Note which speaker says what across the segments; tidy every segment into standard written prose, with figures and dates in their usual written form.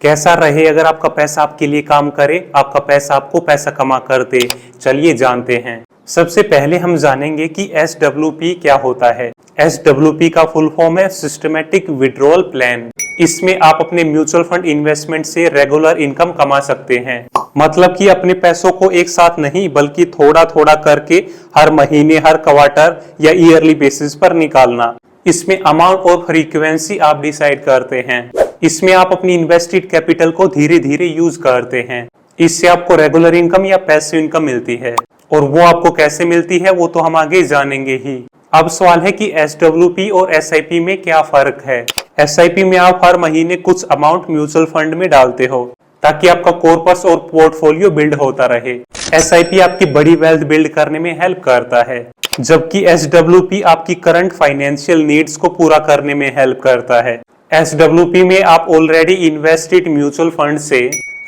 Speaker 1: कैसा रहे अगर आपका पैसा आपके लिए काम करे, आपका पैसा आपको पैसा कमा कर दे। चलिए जानते हैं। सबसे पहले हम जानेंगे कि SWP क्या होता है। SWP का फुल फॉर्म है सिस्टमेटिक विड्रॉल प्लान। इसमें आप अपने म्यूचुअल फंड इन्वेस्टमेंट से रेगुलर इनकम कमा सकते हैं। मतलब कि अपने पैसों को एक साथ नहीं बल्कि थोड़ा थोड़ा करके हर महीने, हर क्वार्टर या ईयरली बेसिस पर निकालना। इसमें अमाउंट और फ्रीक्वेंसी आप डिसाइड करते हैं। इसमें आप अपनी इन्वेस्टेड कैपिटल को धीरे धीरे यूज करते हैं। इससे आपको रेगुलर इनकम या पैसिव इनकम मिलती है, और वो आपको कैसे मिलती है वो तो हम आगे जानेंगे ही। अब सवाल है कि SWP और SIP में क्या फर्क है। SIP में आप हर महीने कुछ अमाउंट म्यूचुअल फंड में डालते हो ताकि आपका कॉर्पस और पोर्टफोलियो बिल्ड होता रहे। SIP आपकी बड़ी वेल्थ बिल्ड करने में हेल्प करता है, जबकि SWP आपकी करंट फाइनेंशियल नीड्स को पूरा करने में हेल्प करता है। SWP में आप ऑलरेडी इन्वेस्टेड म्यूचुअल फंड से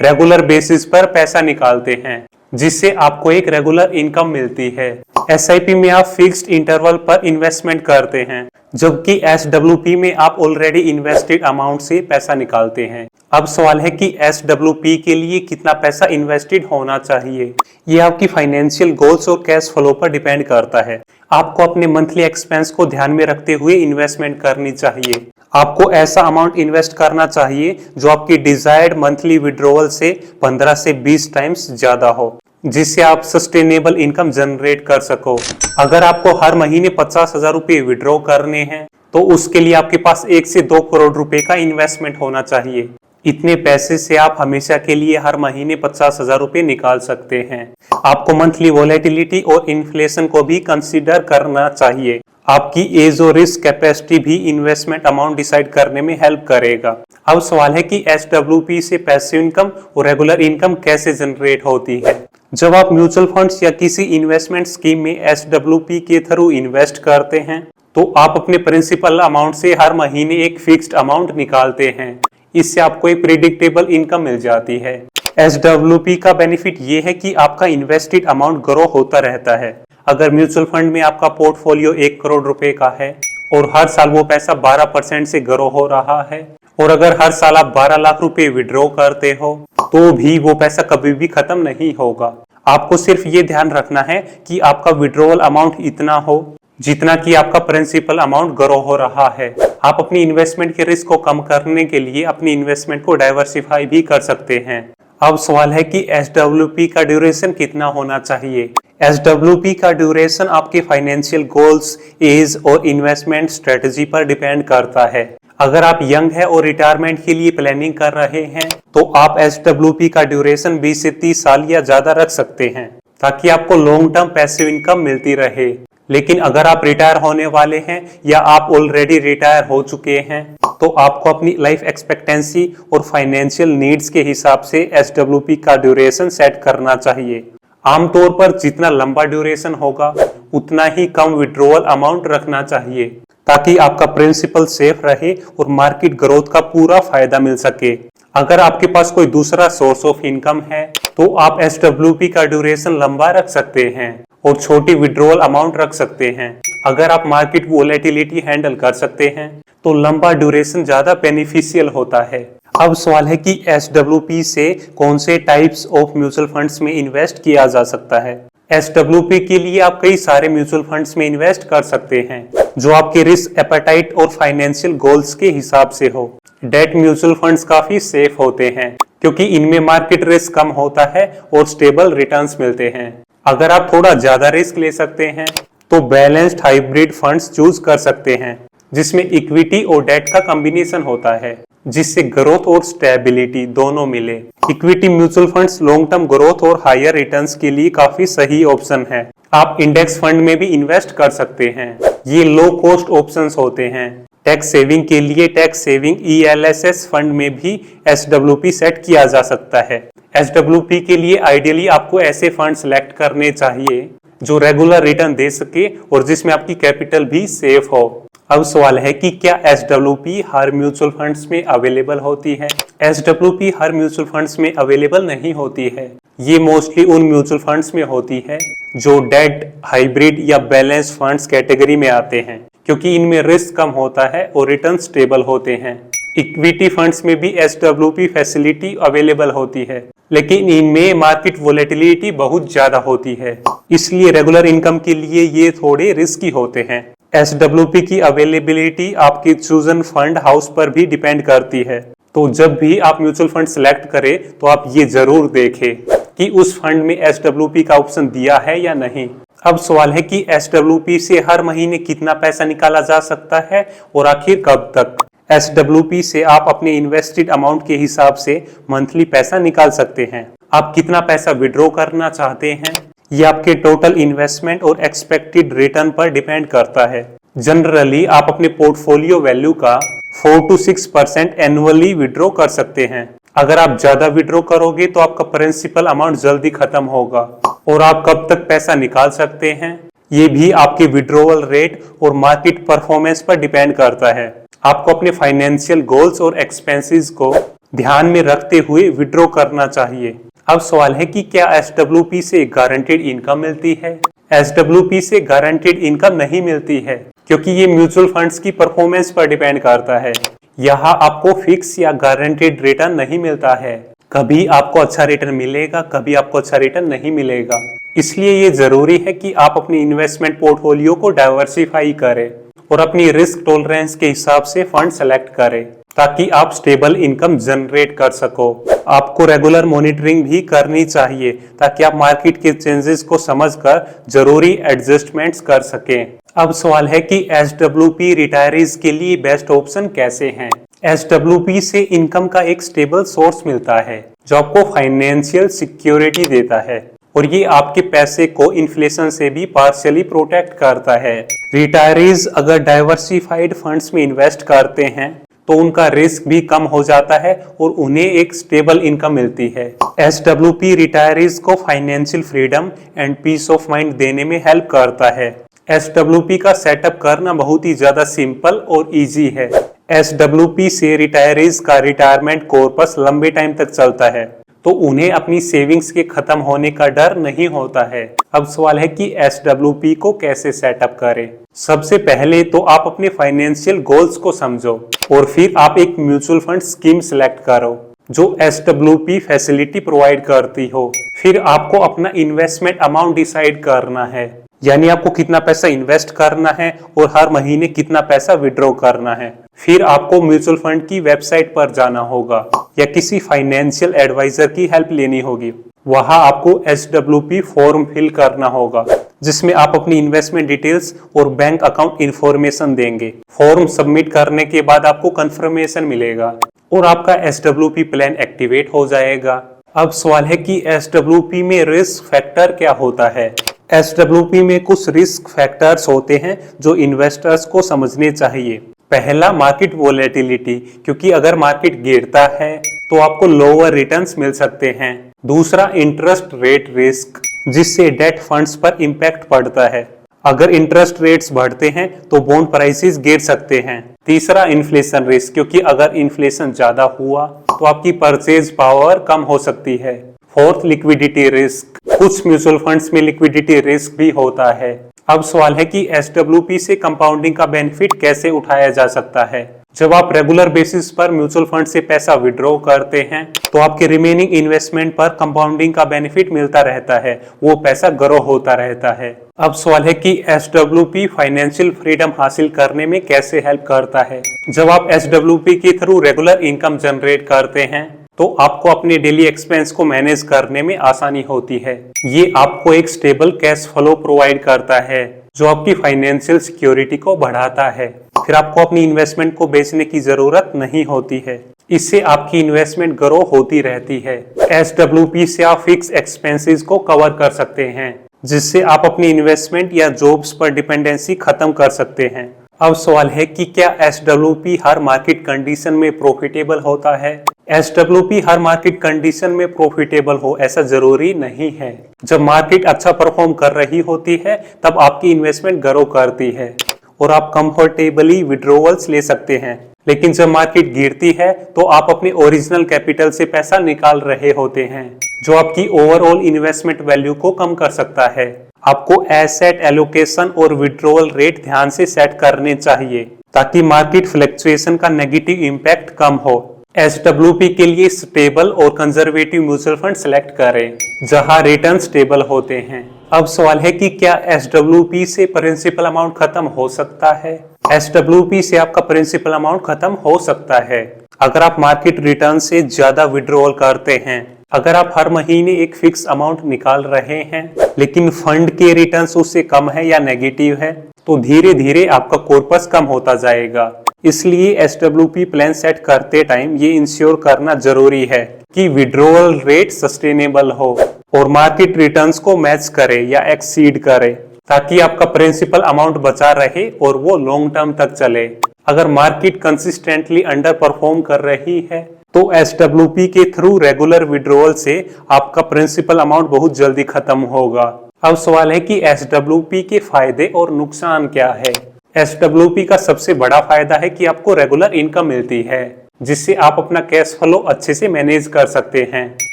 Speaker 1: रेगुलर बेसिस पर पैसा निकालते हैं, जिससे आपको एक रेगुलर इनकम मिलती है। SIP में आप फिक्स्ड इंटरवल पर इन्वेस्टमेंट करते हैं, जबकि SWP में आप ऑलरेडी इन्वेस्टेड अमाउंट से पैसा निकालते हैं। अब सवाल है कि SWP के लिए कितना पैसा इन्वेस्टेड होना चाहिए। ये आपकी फाइनेंशियल गोल्स और कैश फ्लो पर डिपेंड करता है। आपको अपने मंथली एक्सपेंस को ध्यान में रखते हुए इन्वेस्टमेंट करनी चाहिए। आपको ऐसा अमाउंट इन्वेस्ट करना चाहिए जो आपकी डिजायर्ड मंथली विड्रॉवल से 15 से 20 टाइम्स ज्यादा हो, जिससे आप सस्टेनेबल इनकम जनरेट कर सको। अगर आपको हर महीने 50,000 रुपए विड्रॉ करने हैं तो उसके लिए आपके पास 1 से 2 करोड़ रुपए का इन्वेस्टमेंट होना चाहिए। इतने पैसे से आप हमेशा के लिए हर महीने 50,000 रुपए निकाल सकते हैं। आपको मंथली वोलेटिलिटी और इन्फ्लेशन को भी कंसीडर करना चाहिए। आपकी एज और रिस्क कैपेसिटी भी इन्वेस्टमेंट अमाउंट डिसाइड करने में हेल्प करेगा। अब सवाल है कि SWP से पैसिव इनकम और रेगुलर इनकम कैसे जनरेट होती है। जब आप म्यूचुअल फंड्स या किसी इन्वेस्टमेंट स्कीम में SWP के थ्रू इन्वेस्ट करते हैं तो आप अपने प्रिंसिपल अमाउंट से हर महीने एक फिक्स्ड अमाउंट निकालते हैं। इससे आपको एक प्रिडिक्टेबल इनकम मिल जाती है। SWP का बेनिफिट ये है कि आपका इन्वेस्टेड अमाउंट ग्रो होता रहता है। अगर म्यूचुअल फंड में आपका पोर्टफोलियो 1 करोड़ रुपए का है और हर साल वो पैसा 12% से ग्रो हो रहा है, और अगर हर साल आप 12 लाख रुपए विड्रॉ करते हो तो भी वो पैसा कभी भी खत्म नहीं होगा। आपको सिर्फ ये ध्यान रखना है कि आपका विड्रॉवल अमाउंट इतना हो जितना कि आपका प्रिंसिपल अमाउंट ग्रो हो रहा है। आप अपनी इन्वेस्टमेंट के रिस्क को कम करने के लिए अपनी इन्वेस्टमेंट को डाइवर्सिफाई भी कर सकते हैं। अब सवाल है कि SWP का ड्यूरेशन कितना होना चाहिए। SWP का ड्यूरेशन आपके फाइनेंशियल गोल्स, एज और इन्वेस्टमेंट स्ट्रेटजी पर डिपेंड करता है। अगर आप यंग है और रिटायरमेंट के लिए प्लानिंग कर रहे हैं तो आप SWP का ड्यूरेशन 20 से 30 साल या ज्यादा रख सकते हैं, ताकि आपको लॉन्ग टर्म पैसिव इनकम मिलती रहे। लेकिन अगर आप रिटायर होने वाले हैं या आप ऑलरेडी रिटायर हो चुके हैं तो आपको अपनी लाइफ एक्सपेक्टेंसी और फाइनेंशियल नीड्स के हिसाब से SWP का ड्यूरेशन सेट करना चाहिए। आमतौर पर जितना लंबा ड्यूरेशन होगा उतना ही कम विड्रॉवल अमाउंट रखना चाहिए, ताकि आपका प्रिंसिपल सेफ रहे और मार्केट ग्रोथ का पूरा फायदा मिल सके। अगर आपके पास कोई दूसरा सोर्स ऑफ इनकम है तो आप SWP का ड्यूरेशन लंबा रख सकते हैं और छोटी विड्रॉवल अमाउंट रख सकते हैं। अगर आप मार्केट वोलेटिलिटी हैंडल कर सकते हैं तो लंबा ड्यूरेशन ज्यादा बेनिफिशियल होता है। अब सवाल है कि SWP से कौन से टाइप्स ऑफ म्यूचुअल फंड्स में इन्वेस्ट किया जा सकता है। SWP के लिए आप कई सारे म्यूचुअल फंड्स में इन्वेस्ट कर सकते हैं जो आपके रिस्क एपेटाइट और फाइनेंशियल गोल्स के हिसाब से हो। डेट म्यूचुअल फंड्स काफी सेफ होते हैं क्योंकि इनमें मार्केट रिस्क कम होता है और स्टेबल रिटर्न्स मिलते हैं। अगर आप थोड़ा ज्यादा रिस्क ले सकते हैं तो बैलेंस्ड हाइब्रिड फंड्स चूज कर सकते हैं, जिसमें इक्विटी और डेट का कॉम्बिनेशन होता है, जिससे ग्रोथ और स्टेबिलिटी दोनों मिले। Equity mutual funds long term growth और हायर रिटर्न्स के लिए काफी सही ऑप्शन है। आप इंडेक्स फंड में भी इन्वेस्ट कर सकते हैं। ये लो कॉस्ट ऑप्शंस होते हैं। टैक्स सेविंग के लिए टैक्स सेविंग ELSS फंड में भी SWP सेट किया जा सकता है। SWP के लिए आइडियली आपको ऐसे फंड सेलेक्ट करने चाहिए जो रेगुलर रिटर्न दे सके और जिसमें आपकी कैपिटल भी सेफ हो। अब सवाल है कि क्या SWP हर म्यूचुअल फंड्स में अवेलेबल होती है। SWP हर म्यूचुअल फंड्स में अवेलेबल नहीं होती है। ये मोस्टली उन म्यूचुअल फंड्स में होती है जो डेट, हाइब्रिड या बैलेंस फंड्स कैटेगरी में आते हैं, क्योंकि इनमें रिस्क कम होता है और रिटर्न स्टेबल होते हैं। इक्विटी फंड्स में भी SWP फैसिलिटी अवेलेबल होती है, लेकिन इनमें मार्केट वोलेटिलिटी बहुत ज्यादा होती है, इसलिए रेगुलर इनकम के लिए ये थोड़े रिस्की होते हैं। SWP की अवेलेबिलिटी आपके चूजन फंड हाउस पर भी डिपेंड करती है, तो जब भी आप म्यूचुअल फंड सिलेक्ट करें तो आप ये जरूर देखें कि उस फंड में SWP का ऑप्शन दिया है या नहीं। अब सवाल है कि SWP से हर महीने कितना पैसा निकाला जा सकता है और आखिर कब तक। SWP से आप अपने इन्वेस्टेड अमाउंट के हिसाब से मंथली पैसा निकाल सकते हैं। आप कितना पैसा विड्रॉ करना चाहते हैं ये आपके टोटल इन्वेस्टमेंट और एक्सपेक्टेड रिटर्न पर डिपेंड करता है। जनरली आप अपने पोर्टफोलियो वैल्यू का 4 to 6% एनुअली विड्रॉ कर सकते हैं। अगर आप ज्यादा विड्रॉ करोगे तो आपका प्रिंसिपल अमाउंट जल्दी खत्म होगा और आप कब तक पैसा निकाल सकते हैं ये भी आपके विड्रॉवल रेट और मार्केट परफॉर्मेंस पर डिपेंड करता है। आपको अपने फाइनेंशियल गोल्स और एक्सपेंसेस को ध्यान में रखते हुए विड्रॉ करना चाहिए। अब सवाल है कि क्या SWP से गारंटेड इनकम मिलती है। SWP से गारंटेड इनकम नहीं मिलती है क्योंकि ये म्यूचुअल फंड्स की परफॉर्मेंस पर डिपेंड करता है। यहाँ आपको फिक्स या गारंटेड रिटर्न नहीं मिलता है। कभी आपको अच्छा रिटर्न मिलेगा, कभी आपको अच्छा रिटर्न नहीं मिलेगा। इसलिए ये जरूरी है कि आप अपनी इन्वेस्टमेंट पोर्टफोलियो को डाइवर्सिफाई करें और अपनी रिस्क टॉलरेंस के हिसाब से फंड सेलेक्ट करें ताकि आप स्टेबल इनकम जनरेट कर सको। आपको रेगुलर मॉनिटरिंग भी करनी चाहिए ताकि आप मार्केट के चेंजेस को समझकर जरूरी एडजस्टमेंट्स कर सकें। अब सवाल है कि SWP रिटायरीज के लिए बेस्ट ऑप्शन कैसे हैं। SWP से इनकम का एक स्टेबल सोर्स मिलता है जो आपको फाइनेंशियल सिक्योरिटी देता है और ये आपके पैसे को इन्फ्लेशन से भी पार्शियली प्रोटेक्ट करता है। रिटायरीज अगर डाइवर्सिफाइड फंड्स में इन्वेस्ट करते हैं तो उनका रिस्क भी कम हो जाता है और उन्हें एक स्टेबल इनकम मिलती है। SWP रिटायरीज को financial freedom and peace of mind देने में हेल्प करता है। SWP का सेटअप करना बहुत ही ज्यादा सिंपल और इजी है। SWP से रिटायरीज का रिटायरमेंट कॉर्पस लंबे टाइम तक चलता है तो उन्हें अपनी सेविंग्स के खत्म होने का डर नहीं होता है। अब सवाल है कि SWP को कैसे सेटअप करें। सबसे पहले तो आप अपने फाइनेंशियल गोल्स को समझो और फिर आप एक म्यूचुअल फंड स्कीम सिलेक्ट करो जो SWP फैसिलिटी प्रोवाइड करती हो। फिर आपको अपना इन्वेस्टमेंट अमाउंट डिसाइड करना है, यानी आपको कितना पैसा इन्वेस्ट करना है और हर महीने कितना पैसा विड्रॉ करना है। फिर आपको म्यूचुअल फंड की वेबसाइट पर जाना होगा या किसी फाइनेंशियल एडवाइजर की हेल्प लेनी होगी। वहां आपको SWP फॉर्म फिल करना होगा जिसमें आप अपनी इन्वेस्टमेंट डिटेल्स और बैंक अकाउंट इंफॉर्मेशन देंगे। फॉर्म सबमिट करने के बाद आपको कंफर्मेशन मिलेगा और आपका SWP प्लान एक्टिवेट हो जाएगा। अब सवाल है कि SWP में रिस्क फैक्टर क्या होता है। SWP में कुछ रिस्क फैक्टर्स होते हैं जो इन्वेस्टर्स को समझने चाहिए। पहला, मार्केट वोलेटिलिटी, क्योंकि अगर मार्केट गिरता है तो आपको लोअर रिटर्न्स मिल सकते हैं। दूसरा, इंटरेस्ट रेट रिस्क, जिससे डेट फंड्स पर इंपैक्ट पड़ता है। अगर इंटरेस्ट रेट्स बढ़ते हैं तो बॉन्ड प्राइसेस गिर सकते हैं। तीसरा, इन्फ्लेशन रिस्क, क्योंकि अगर इन्फ्लेशन ज्यादा हुआ तो आपकी परचेज पावर कम हो सकती है। फोर्थ, लिक्विडिटी रिस्क, कुछ म्यूचुअल फंड्स में लिक्विडिटी रिस्क भी होता है। अब सवाल है कि SWP से कंपाउंडिंग का बेनिफिट कैसे उठाया जा सकता है। जब आप रेगुलर बेसिस पर म्यूचुअल फंड से पैसा विड्रॉ करते हैं तो आपके रिमेनिंग इन्वेस्टमेंट पर कंपाउंडिंग का बेनिफिट मिलता रहता है, वो पैसा ग्रो होता रहता है। अब सवाल है कि SWP फाइनेंशियल फ्रीडम हासिल करने में कैसे हेल्प करता है। जब आप SWP के थ्रू रेगुलर इनकम जनरेट करते हैं तो आपको अपने डेली एक्सपेंस को मैनेज करने में आसानी होती है। ये आपको एक स्टेबल कैश फ्लो प्रोवाइड करता है जो आपकी फाइनेंशियल सिक्योरिटी को बढ़ाता है। फिर आपको अपनी इन्वेस्टमेंट को बेचने की जरूरत नहीं होती है। इससे आपकी इन्वेस्टमेंट ग्रो होती रहती है। SWP से आप फिक्स एक्सपेंसेस को कवर कर सकते हैं जिससे आप अपनी इन्वेस्टमेंट या जॉब्स पर डिपेंडेंसी खत्म कर सकते हैं। अब सवाल है कि क्या SWP हर मार्केट कंडीशन में प्रॉफिटेबल होता है। SWP हर मार्केट कंडीशन में प्रॉफिटेबल हो ऐसा जरूरी नहीं है। जब मार्केट अच्छा परफॉर्म कर रही होती है तब आपकी इन्वेस्टमेंट ग्रो करती है और आप कंफर्टेबली विड्रॉवल्स ले सकते हैं। लेकिन जब मार्केट गिरती है तो आप अपने ओरिजिनल कैपिटल से पैसा निकाल रहे होते हैं जो आपकी ओवरऑल इन्वेस्टमेंट वैल्यू को कम कर सकता है। आपको एसेट एलोकेशन और विड्रॉवल रेट ध्यान से सेट करने चाहिए ताकि मार्केट फ्लक्चुएशन का नेगेटिव इम्पैक्ट कम हो। SWP के लिए स्टेबल और कंजर्वेटिव म्यूचुअल फंड सेलेक्ट करें जहां रिटर्न स्टेबल होते हैं। अब सवाल है कि क्या SWP से प्रिंसिपल अमाउंट खत्म हो सकता है? SWP से आपका प्रिंसिपल अमाउंट खत्म हो सकता है अगर आप मार्केट रिटर्न से ज्यादा विड्रॉल करते हैं। अगर आप हर महीने एक फिक्स अमाउंट निकाल रहे हैं लेकिन फंड के रिटर्न्स उससे कम है या नेगेटिव है, तो धीरे धीरे आपका कॉर्पस कम होता जाएगा। इसलिए SWP प्लान सेट करते टाइम ये इंश्योर करना जरूरी है कि विड्रॉल रेट सस्टेनेबल हो और मार्केट रिटर्न्स को मैच करे या एक्सीड करे, ताकि आपका प्रिंसिपल अमाउंट बचा रहे और वो लॉन्ग टर्म तक चले। अगर मार्केट कंसिस्टेंटली अंडर परफॉर्म कर रही है तो SWP के थ्रू रेगुलर विड्रॉल से आपका प्रिंसिपल अमाउंट बहुत जल्दी खत्म होगा। अब सवाल है कि SWP के फायदे और नुकसान क्या है? SWP का सबसे बड़ा फायदा है कि आपको रेगुलर इनकम मिलती है जिससे आप अपना कैश फ्लो अच्छे से मैनेज कर सकते हैं।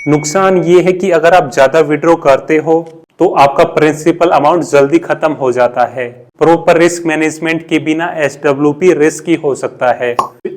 Speaker 1: नुकसान ये है कि अगर आप ज्यादा विड्रॉ करते हो तो आपका प्रिंसिपल अमाउंट जल्दी खत्म हो जाता है। प्रॉपर रिस्क मैनेजमेंट के बिना SWP रिस्की हो सकता है,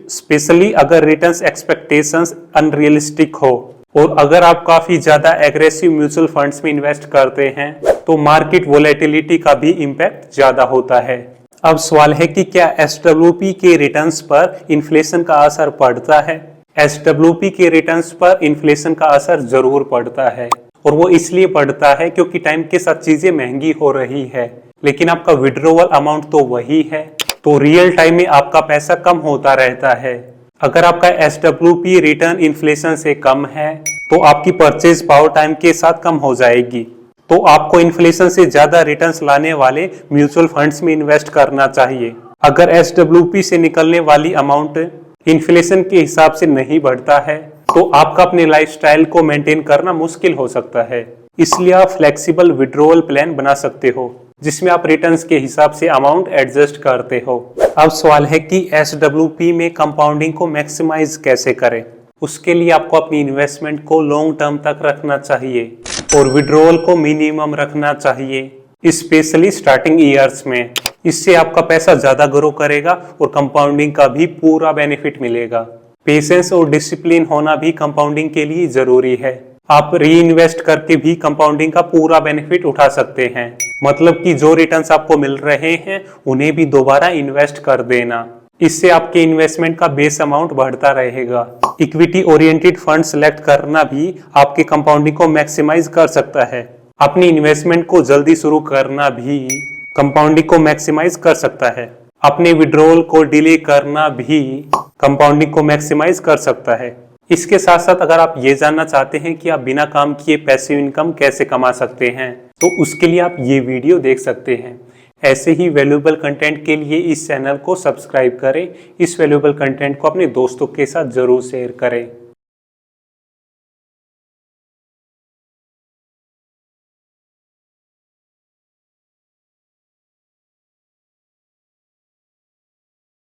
Speaker 1: स्पेशली अगर रिटर्न्स एक्सपेक्टेशंस अनरियलिस्टिक हो। और अगर आप काफी ज्यादा एग्रेसिव म्यूचुअल फंड्स में इन्वेस्ट करते हैं तो मार्केट वोलेटिलिटी का भी इम्पैक्ट ज्यादा होता है। अब सवाल है कि क्या SWP के रिटर्न्स पर इन्फ्लेशन का असर पड़ता है? SWP के रिटर्न्स पर इन्फ्लेशन का असर जरूर पड़ता है और वो इसलिए पड़ता है क्योंकि टाइम के साथ चीजें महंगी हो रही है, लेकिन आपका विड्रॉवल अमाउंट तो वही है, तो रियल टाइम में आपका पैसा कम होता रहता है। अगर आपका SWP रिटर्न इन्फ्लेशन से कम है तो आपकी परचेज पावर टाइम के साथ कम हो जाएगी, तो आपको इन्फ्लेशन से ज्यादा रिटर्न्स लाने वाले म्यूचुअल फंड्स में इन्वेस्ट करना चाहिए। अगर SWP से निकलने वाली अमाउंट इन्फ्लेशन के हिसाब से नहीं बढ़ता है तो आपका अपने लाइफस्टाइल को मेंटेन करना मुश्किल हो सकता है। इसलिए आप फ्लेक्सिबल विड्रॉवल प्लान बना सकते हो जिसमें आप रिटर्न्स के हिसाब से अमाउंट एडजस्ट करते हो। अब सवाल है कि SWP में कंपाउंडिंग को मैक्सिमाइज कैसे करें? उसके लिए आपको अपनी इन्वेस्टमेंट को लॉन्ग टर्म तक रखना चाहिए और विड्रॉवल को मिनिमम रखना चाहिए, स्पेशली स्टार्टिंग ईयर्स में। इससे आपका पैसा ज्यादा ग्रो करेगा और कंपाउंडिंग का भी पूरा बेनिफिट मिलेगा। पेशेंस और डिसिप्लिन होना भी कंपाउंडिंग के लिए जरूरी है। आप री इन्वेस्ट करके भी कंपाउंडिंग का पूरा बेनिफिट उठा सकते हैं, मतलब कि जो रिटर्न्स आपको मिल रहे हैं उन्हें भी दोबारा इन्वेस्ट कर देना। इससे आपके इन्वेस्टमेंट का बेस अमाउंट बढ़ता रहेगा। इक्विटी ओरिएंटेड फंड सेलेक्ट करना भी आपके कंपाउंडिंग को मैक्सिमाइज कर सकता है। अपनी इन्वेस्टमेंट को जल्दी शुरू करना भी कंपाउंडिंग को मैक्सिमाइज कर सकता है। अपने विड्रॉवल को डिले करना भी कंपाउंडिंग को मैक्सिमाइज कर सकता है। इसके साथ साथ अगर आप ये जानना चाहते हैं कि आप बिना काम किए पैसिव इनकम कैसे कमा सकते हैं तो उसके लिए आप ये वीडियो देख सकते हैं। ऐसे ही वैल्यूएबल कंटेंट के लिए इस चैनल को सब्सक्राइब करें। इस वैल्यूएबल कंटेंट को अपने दोस्तों के साथ जरूर शेयर करें।